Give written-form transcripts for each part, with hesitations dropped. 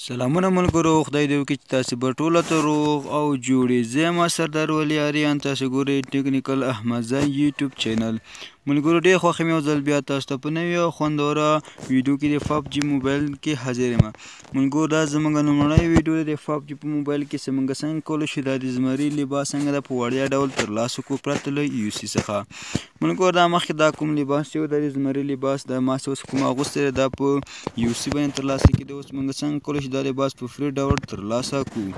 سلامونه ملګرو، خدای دې وکړي چې تاسې به ټوله ته روغ او جوړ یې. زه یم سردار ولی اریان، تاسې ګورئ ټیکنیکل احمدزی یوټیوب چینل. ملګرو ډېر خوښ یم یو ځل بیا تاسو ته په نوي او خوندوره ویډیو کې د PUBG موبایل کې حاضر یم. ملګرو دا زموږ لومړنۍ ویډیو ده د PUBG په موبایل کې چې موږ څنګه کولی شو دا د زمري لباس څنګه ده په وړیا ډول ترلاسه کړو پرته له UC څخه. ملګرو دا مخکې دا کوم لباس چې د زمري لباس دا ما چې اوس کوم اغوستی دی دا په UC باندې ترلاسه کېده. اوس موږ څنګه کولی شو دا لباس په فري ډول ترلاسه کړو.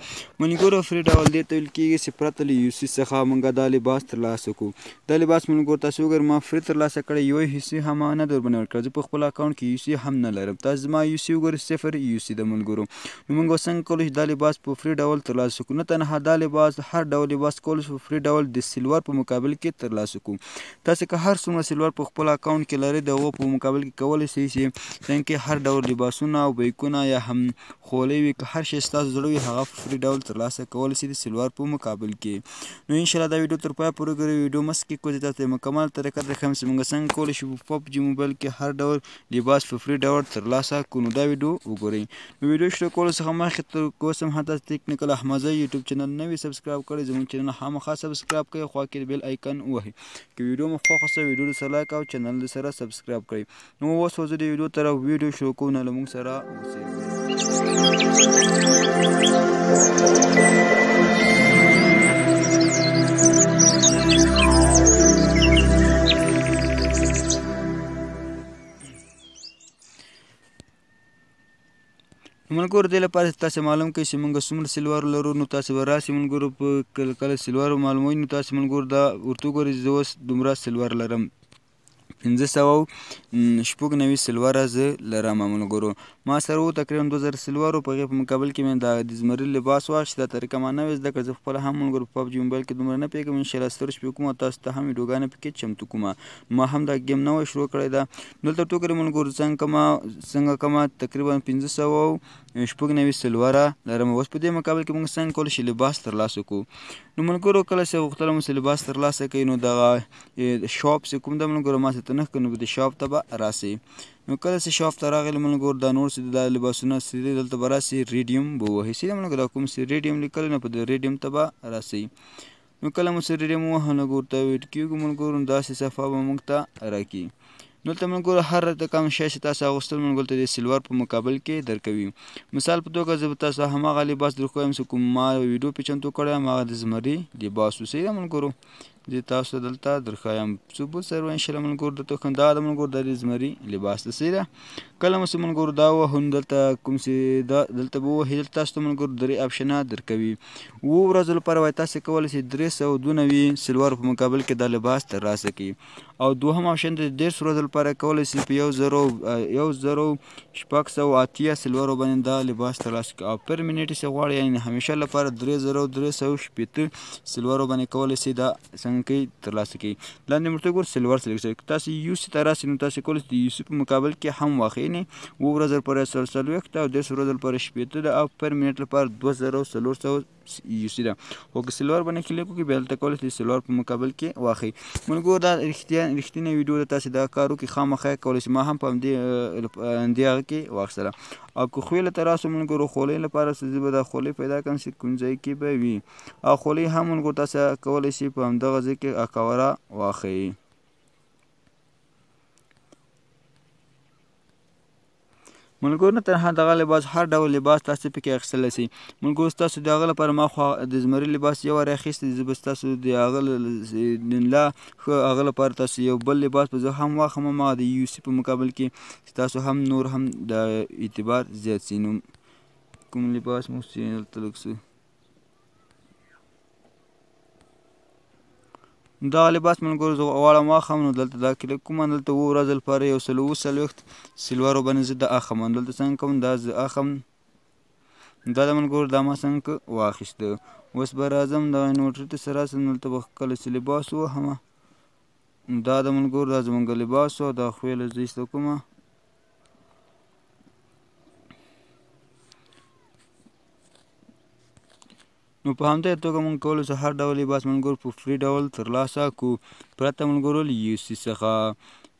ملګرو فري ډول دې ته ویل کېږي چې پرته له UC څخه موږ دا لباس ترلاسه کړو. دا لباس ملګرو تاسو وګورئ ما فري ترلاسه کړی، یو UC هم نه در باندې ورکړی. زه په خپل اکاونټ کې UC هم نه لرم. تاسو زما UC وګورئ 0 UC ده ملګرو. نو موږ اوس څنګه کولی شو دا لباس په فري ډول ترلاسه کړو. نه تنها دا لباس هر ډول لباس کولی شو په فري ډول د سلور په مقابل کې ترلاسه کړو. تاسو که هر څومره سلور په خپل اکاونټ کې لرئ د هغو په مقابل کې کولی شئ چې څنګه هر ډول لباسونه او بیکونه یا هم خولۍ وي، که هر شی ستاسو زړه وي هغه په فري ډول ترلاسه کولی شئ د سلور په مقابل کې. نو انشاءالله دا ویډیو تر پایه پورې وګورئ. ویډیو مه سکیپ کړئ. تاسو ته مکمل طریقه درښیم چې موږ څنګه کولی شو په PUBG موبایل کې هر ډول لباس په فري ډول ترلاسه کړو. نو دا ویډیو وګورئ. نو ویډیو شروع کولو څخه مخکې تر اوسه هم تاسو ټیکنیکل احمدزی یوټیوب چینل نوي سبسکرایب کړئ، زموږ چینل خامخا سبسکرایب کړئ، خوا کې د بیل آیکن ووهئ. که ویډیو مو خوښه شوه ویډیو سره لایک او چینل سره سبسکرایب کړئ. نو اوس زه د ویډیو طرف ویډیو شروع کوم. نو له موږ سره ملګرو دې لپاره چې تاسې معلوم کړئ چې موږ څومره سلور لرو. نو تاسې به راسئ ملګرو په کله سلور معلوموي. نو تاسې ملګرو دا ورته وګورئ چې زه اوس دومره سلور لرم، 590 سلوره زه لرم ملګرو. ما سره و تقریبا 2000 سلور په هغې په مقابل کې مې دا د زمري لباس واخیست. دا طریقه ما نوې زده کړه. زه خپله هم ملګرو په PUBG موبایل کې دومره نه پوهېږم. انشاءالله سرچ پې کوم او تاسو ته هم ویډیوګانې پکې چمتو کوم. ما هم دا ګیم نوی شروع کړی ده. دلته ورته وګورئ ملګرو څنګه که ما تقریبا 590 سلوره لرم. اوس په دې مقابل کې موږ څنګه کولی شو لباس ترلاسه کړو. نو ملګرو کله چې غوښتل مو چې لباس ترلاسه کوئ نو دغه شاپ چې کوم ده ملګرو ما ته نه ښکاري، نو د شاپ ته به راسئ. نو کله چې شاپ ته راغلي ملګرو دا نور چې دا لباسونه چې دلته به راسئ ریډیم به ووهئ. سیده ملګرو دا کوم چې ریډیم لیکلی نو په د ریډیم ته به راسئ. نو کله مو چې ریډیم ووهه نو ورته ویټ کېږو ملګرو. نو داسې صفحه به موږ ته راکړي. دلته ملګرو هر رقم شی چې تاسو اغوستل ملګرو ته د سلور په مقابل کې درکوي. مثال په توګه زه به تاسو هماغه لباس درښویم چې کوم ما ویډیو پې چمتو کړی یم، هغه د زمري لباس و. صحیح ده ملګرو، زه تاسو ته دلته درښایم ثبوت سره انشاءالله ملګرو درته وښیم. دا د ملګرو دا د زمري لباس ده. صحیح ده. کله مو چې ملګرو دا ووهو نو دلته کوم چې دا دلته به ووهئ. دلته تاسو ته ملګرو 3 اپشنه درکوي. 7 ورځو لپاره وایي تاسې کولی شئ 392 سلور په مقابل کې دا لباس ترلاسه کړي. او دوهم اپشن د 10 ورځو لپاره کولی شئ په 1680 سلورو باندې دا لباس ترلاسه کړي. او پر منټ چې غواړئ یعنې همیشه لپاره 3380 سلورو باندې کولی شئ دا څنګه کوي ترلاسه کوي. لاندې مو ورته ګور سلور سلیکټ کړئ. که تاسو UC ته راسئ نو تاسو کولی شئ د UC په مقابل کې هم واخلئ. 7 ورځو لپاره 40 او 10 ورځو لپاره 80 ده او پر منټ لپاره 2400 UC ده. خو که سلور باندې کلیک وکړئ بیا دلته کولی شئ سلور په مقابل کې واخلئ. ملګرو دا رښتینې ویډیو ده. تاسې دا کار وکړئ خامخا کولی شئ. ما هم په همدې هغه کې واخیستله. او که خویله ته راسو ملګرو خولۍ لپاره زه به دا خولۍ پیدا کړم چې کوم ځای کې به وي. او خولۍ هم ملګرو تاسې کولی شئ په همدغه ځای کې اکاوره واخلئ. ملګرو نه تنها دغه لباس هر ډول لباس تاسو پکې اخیستلی شئ. ملګرو ستاسو د هغه لپاره ما خو د زمري لباس یو وار اخیستی، زه به ستاسو د هغه ښه هغه لپاره تاسو یو بل لباس به زه هم واخلم هماغه د UC په مقابل کې چې تاسو هم نور هم د اعتبار زیات شي. نو کوم لباس مو چې دلته لږ څه دغه لباس ملګرو زه غواړم واخلم. نو دلته دا کلیک کوم. دلته 7 ورځو لپاره 140 سلورو باندې زه د اخلم. دلته څنګه کوم دا زه اخلم. دا د ملګرو دا ما څنګه واخیسته. اوس به راځم دغه انورټر ته راسم. دلته به کله چې لباس ووهمه دا د ملګرو دا زموږ لباس و. دا خویله زه ایسته کومه. نو په همدې توګه موږ کولی شو هر ډول لباس ملګرو په فري ډول ترلاسه کړو پرته ملګرو له UC څخه.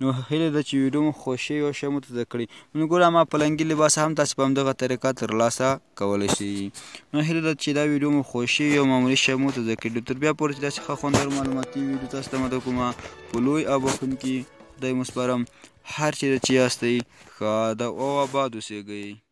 نو هیله ده چې ویډیو مو خوښ شوي او ښه مو زده کړي. ملګرو ما پلنګي لباس هم تاسو په همدغه طریقه ترلاسه کولی شئ. نو هیله ده چې دا ویډیو مو خوښ شوي او معمولي ښه مو زده کړي. تر بیا پورې چې داسې ښه خوندور معلوماتي ویډیو تاسو ته مده کومه په لوی او بخښونکي خدای مو سپارم. هر چیرې چې یاستئ ښه ادب او آباد اوسیږئ.